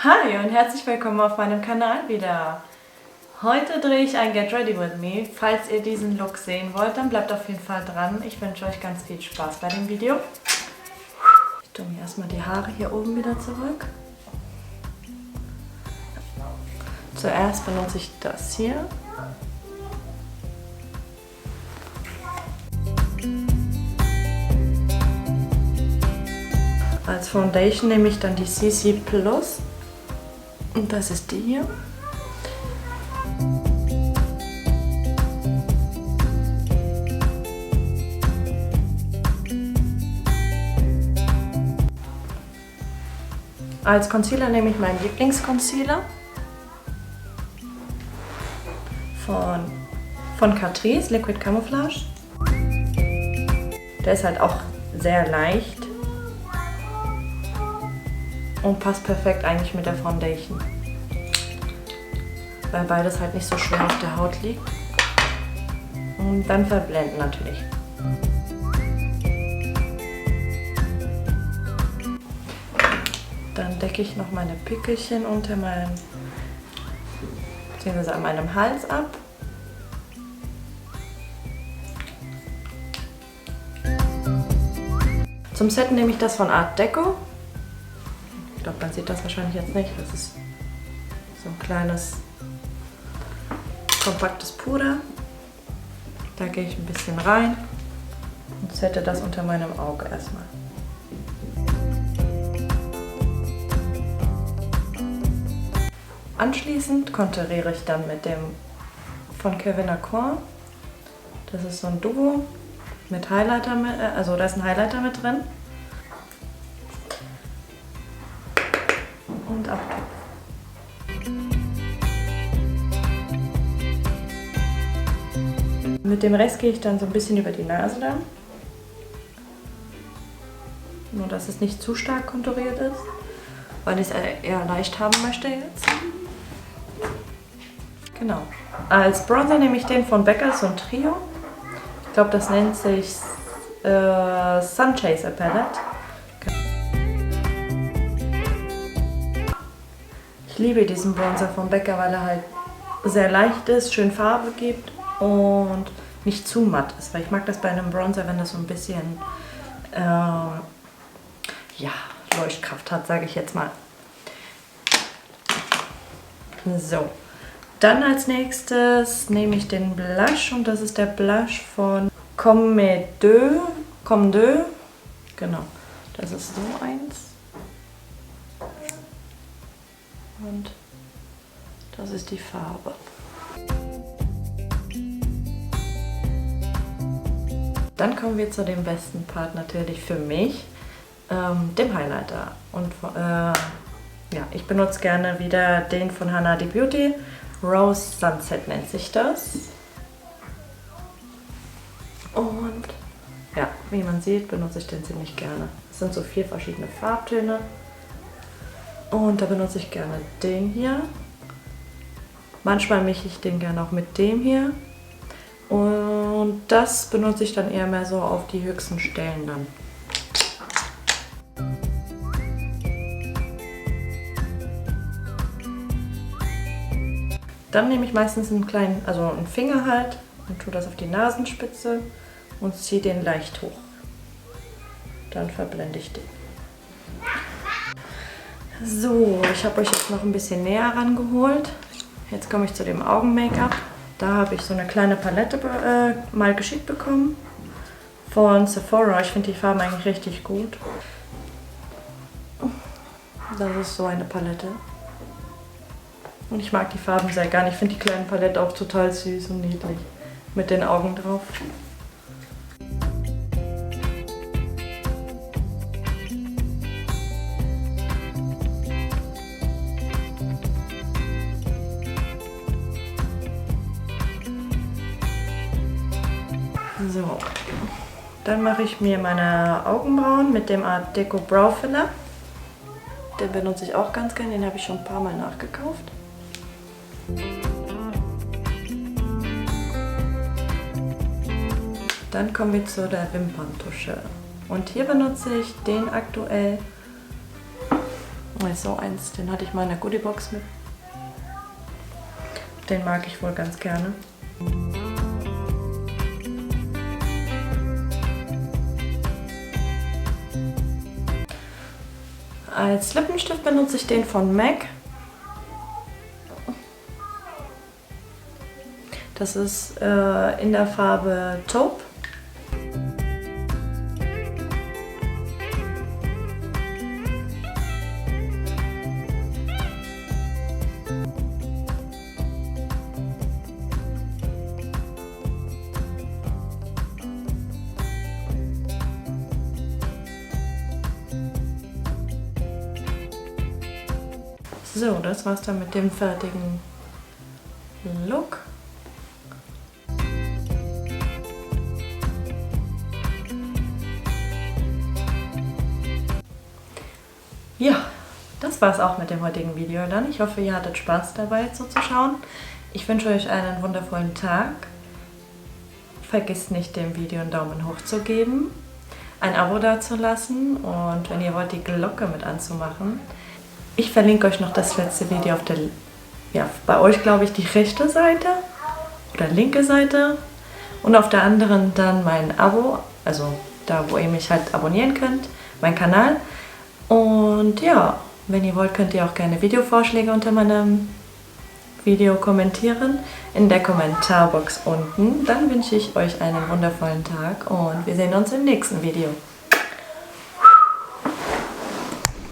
Hi und herzlich willkommen auf meinem Kanal wieder. Heute drehe ich ein Get Ready With Me. Falls ihr diesen Look sehen wollt, dann bleibt auf jeden Fall dran. Ich wünsche euch ganz viel Spaß bei dem Video. Ich tue mir erstmal die Haare hier oben wieder zurück. Zuerst benutze ich das hier. Als Foundation nehme ich dann die CC Plus. Und das ist die hier. Als Concealer nehme ich meinen Lieblingsconcealer von Catrice, Liquid Camouflage. Der ist halt auch sehr leicht und passt perfekt eigentlich mit der Foundation, weil beides halt nicht so schwer auf der Haut liegt. Und dann verblenden natürlich. Dann decke ich noch meine Pickelchen unter meinem, beziehungsweise an meinem Hals ab. Zum Setten nehme ich das von Art Deco. Ich glaube, man sieht das wahrscheinlich jetzt nicht. Das ist so ein kleines, kompaktes Puder. Da gehe ich ein bisschen rein und sette das unter meinem Auge erstmal. Anschließend konturiere ich dann mit dem von Kevyn Aucoin. Das ist so ein Duo mit Highlighter, also da ist ein Highlighter mit drin. Und abtupfen. Mit dem Rest gehe ich dann so ein bisschen über die Nase dann. Nur dass es nicht zu stark konturiert ist, weil ich es eher leicht haben möchte jetzt. Genau. Als Bronzer nehme ich den von Becca, so ein Trio. Ich glaube, das nennt sich Sun Chaser Palette. Ich liebe diesen Bronzer von Becca, weil er halt sehr leicht ist, schön Farbe gibt und nicht zu matt ist. Weil ich mag das bei einem Bronzer, wenn das so ein bisschen ja, Leuchtkraft hat, sage ich jetzt mal. So. Dann als nächstes nehme ich den Blush und das ist der Blush von Comme Deux. Genau, das ist so eins. Und das ist die Farbe. Dann kommen wir zu dem besten Part natürlich für mich, dem Highlighter. Und ja, ich benutze gerne wieder den von Hanadi Beauty. Rose Sunset nennt sich das. Und ja, wie man sieht, benutze ich den ziemlich gerne. Es sind so 4 verschiedene Farbtöne. Und da benutze ich gerne den hier. Manchmal mische ich den gerne auch mit dem hier. Und das benutze ich dann eher mehr so auf die höchsten Stellen dann. Dann nehme ich meistens einen kleinen, also einen Finger halt und tue das auf die Nasenspitze und ziehe den leicht hoch. Dann verblende ich den. So, ich habe euch jetzt noch ein bisschen näher rangeholt. Jetzt komme ich zu dem Augen-Make-up. Da habe ich so eine kleine Palette mal geschickt bekommen von Sephora. Ich finde die Farben eigentlich richtig gut. Das ist so eine Palette. Und ich mag die Farben sehr gerne. Ich finde die kleine Palette auch total süß und niedlich. Mit den Augen drauf. So. Dann mache ich mir meine Augenbrauen mit dem Art Deco Brow Filler. Den benutze ich auch ganz gerne. Den habe ich schon ein paar Mal nachgekauft. Dann kommen wir zu der Wimperntusche. Und hier benutze ich den aktuell. So eins, den hatte ich mal in der Goodiebox mit. Den mag ich wohl ganz gerne. Als Lippenstift benutze ich den von MAC. Das ist in der Farbe Taupe. So, das war's dann mit dem fertigen Look. Ja, das war's auch mit dem heutigen Video dann. Ich hoffe, ihr hattet Spaß dabei zuzuschauen. Ich wünsche euch einen wundervollen Tag. Vergesst nicht, dem Video einen Daumen hoch zu geben, ein Abo dazulassen und wenn ihr wollt, die Glocke mit anzumachen. Ich verlinke euch noch das letzte Video auf der, bei euch glaube ich die rechte Seite oder linke Seite und auf der anderen dann mein Abo, also da wo ihr mich halt abonnieren könnt, mein Kanal. Und ja, wenn ihr wollt, könnt ihr auch gerne Videovorschläge unter meinem Video kommentieren in der Kommentarbox unten. Dann wünsche ich euch einen wundervollen Tag und wir sehen uns im nächsten Video.